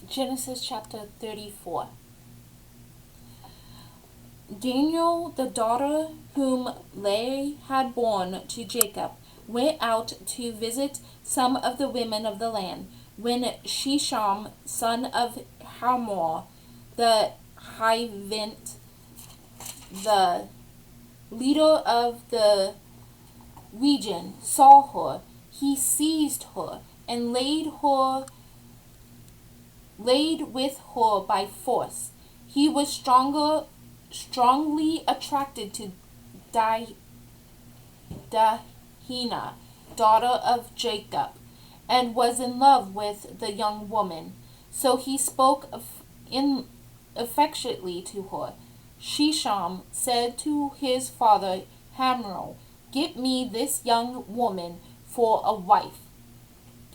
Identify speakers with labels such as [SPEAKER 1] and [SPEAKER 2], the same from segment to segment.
[SPEAKER 1] Genesis chapter 34. Daniel, the daughter whom Leah had borne to Jacob, went out to visit some of the women of the land. When Shisham, son of Hamor, the Hivite, the leader of the region, saw her, he seized her and laid with her by force. He was strongly attracted to Dinah, daughter of Jacob, and was in love with the young woman. So he spoke affectionately to her. Shisham said to his father Hamor, "Get me this young woman for a wife."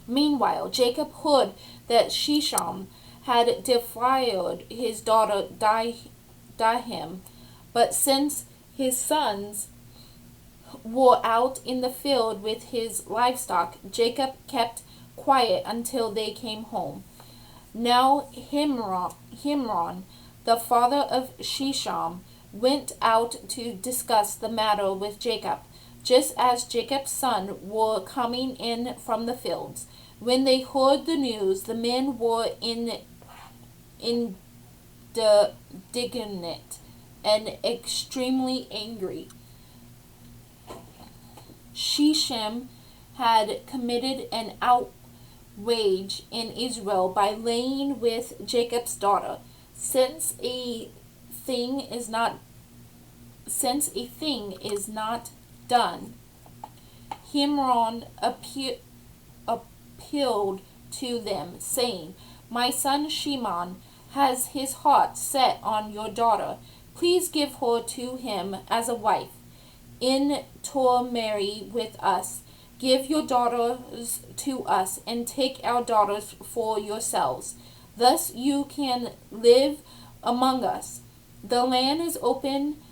[SPEAKER 1] Meanwhile, Jacob heard that Shisham had defiled his daughter Dinah, but since his sons were out in the field with his livestock, Jacob kept quiet until they came home. Now Himron, the father of Shisham, went out to discuss the matter with Jacob, just as Jacob's sons were coming in from the fields. When they heard the news, the men were indignant and extremely angry. Shisham had committed an outrage in Israel by laying with Jacob's daughter. Since a thing is not done, Himron appealed to them, saying, "My son Shimon has his heart set on your daughter. Please give her to him as a wife. Intermarry with us. Give your daughters to us, and take our daughters for yourselves. Thus you can live among us. The land is open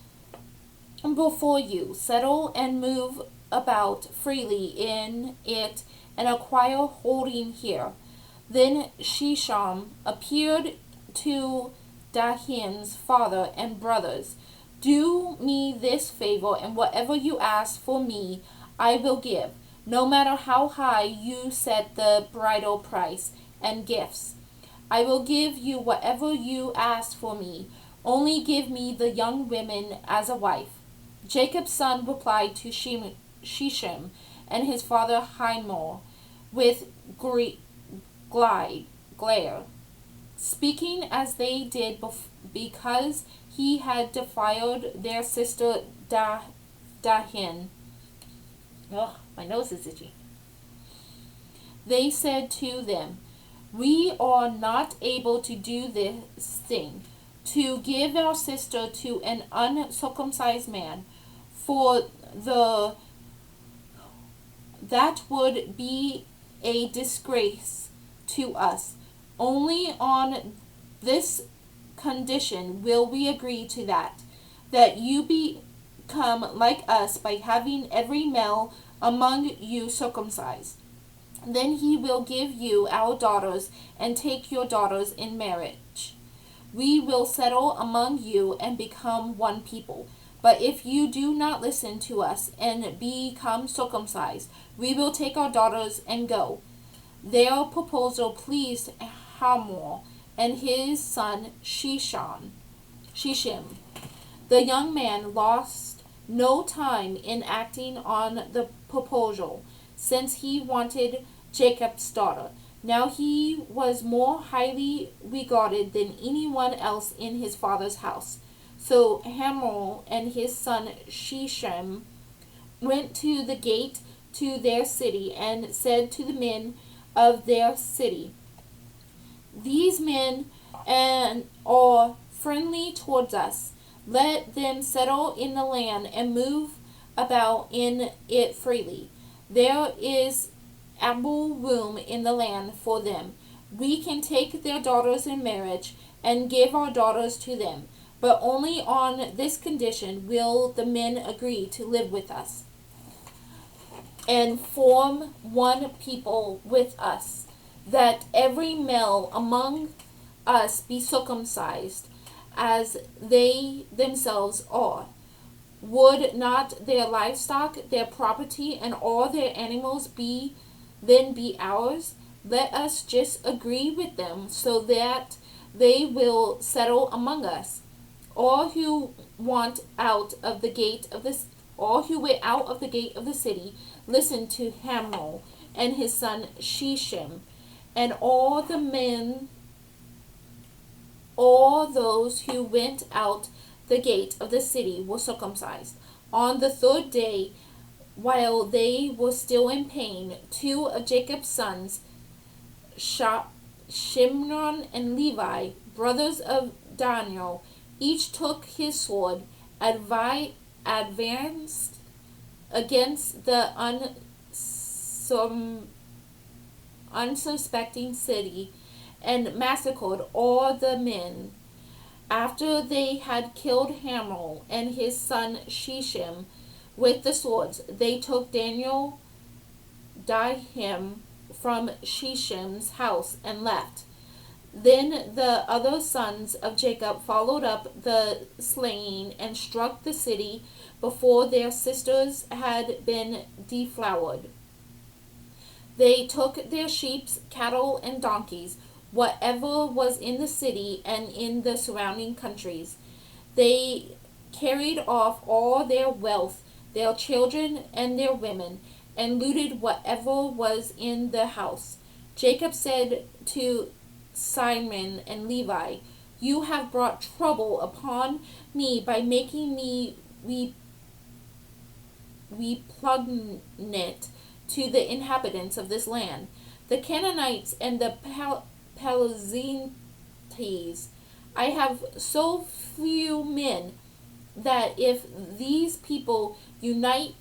[SPEAKER 1] before you. Settle and move about freely in it and acquire holding here." Then Shisham appeared to Dinah's father and brothers. "Do me this favor, and whatever you ask for me, I will give, no matter how high you set the bridal price and gifts. I will give you whatever you ask for me. Only give me the young women as a wife." Jacob's son replied to Shisham and his father Hamor with glare, speaking as they did because he had defiled their sister Dinah. Oh, my nose is itchy. They said to them, "We are not able to do this thing, to give our sister to an uncircumcised man, for that would be a disgrace to us. Only on this condition will we agree to that you become like us by having every male among you circumcised. Then he will give you our daughters and take your daughters in marriage. We will settle among you and become one people. But if you do not listen to us and become circumcised, we will take our daughters and go." Their proposal pleased Hamor and his son Shishim. The young man lost no time in acting on the proposal, since he wanted Jacob's daughter. Now he was more highly regarded than anyone else in his father's house. So Hamor and his son Shishim went to the gate to their city and said to the men of their city, "These men are friendly towards us. Let them settle in the land and move about in it freely. There is ample room in the land for them. We can take their daughters in marriage and give our daughters to them. But only on this condition will the men agree to live with us and form one people with us, that every male among us be circumcised, as they themselves are? Would not their livestock, their property, and all their animals be ours? Let us just agree with them, so that they will settle among us. All who want out of the gate of this all who went out of the gate of the city listened to Hamor and his son Sheshem, and all those who went out the gate of the city were circumcised. On the third day, while they were still in pain, two of Jacob's sons, Shimron and Levi, brothers of Daniel, each took his sword, advanced against the unsuspecting city, and massacred all the men. After they had killed Hamor and his son Sheshem with the swords, they took Daniel, him from Sheshem's house, and left. Then the other sons of Jacob followed up the slain and struck the city before their sisters had been deflowered. They took their sheep, cattle, and donkeys, whatever was in the city and in the surrounding countries. They carried off all their wealth, their children and their women, and looted whatever was in the house. Jacob said to Simon and Levi, "You have brought trouble upon me by making me repugnant to the inhabitants of this land, the Canaanites and the Perizzites. I have so few men that if these people unite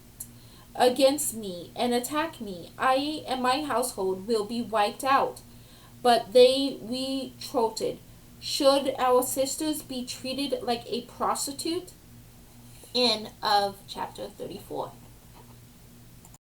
[SPEAKER 1] against me and attack me, I and my household will be wiped out." But they retorted, "Should our sisters be treated like a prostitute?" End of chapter 34.